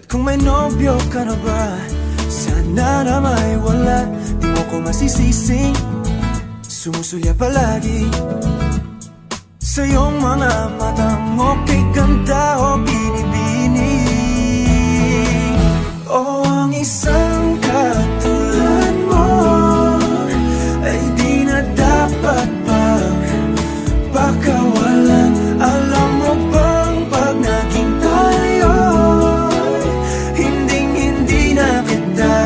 Kung may nobyo ka na ba, sana na may wala. Di mo ko masisising sumusulya palagi sa iyong mga matang okay ganda o binibini. O ang isang katulad mo ay di na dapat pakawalan. Alam mo bang pag naging tayo, hindi na kita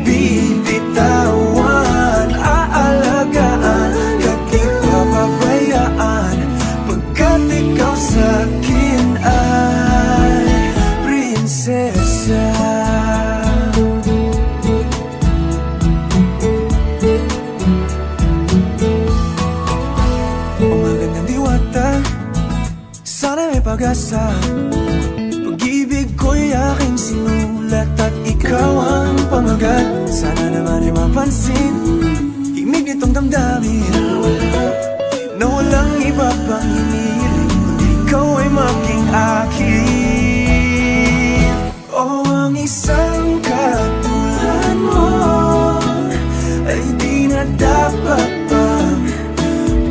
bibitawan. Aalagaan at di papabayaan, pagkat ikaw sa'kin ay prinsesa. Sana may pag-asa, pag-ibig ko'y aking sinulat at ikaw ang pamagat. Sana naman ay mapansin himig nitong damdamin na walang iba pang hinihiling kundi ikaw ay maging akin. O ang isang katulad mo ay di na dapat pang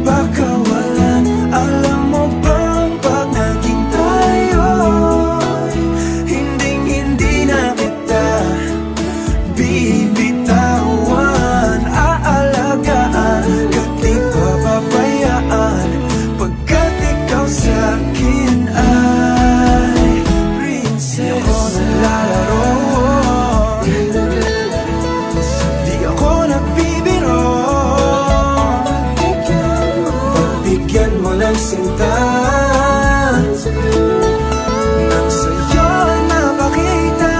pakawalan. Alam mo ba bibitawan, aalagaan at di papabayaan, pagkat ikaw sa'kin ay prinsesa. Di ako naglalaro, di ako nagbibiro, pagbigyan mo ng sinta nang sa'yo napakita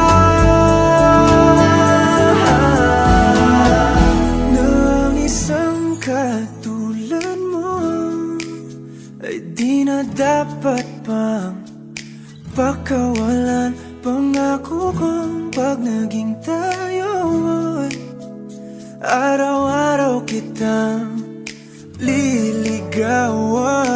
katulad mo ay di na dapat pang pakawalan. Pangako kong pag naging tayo ay araw-araw kitang liligawan.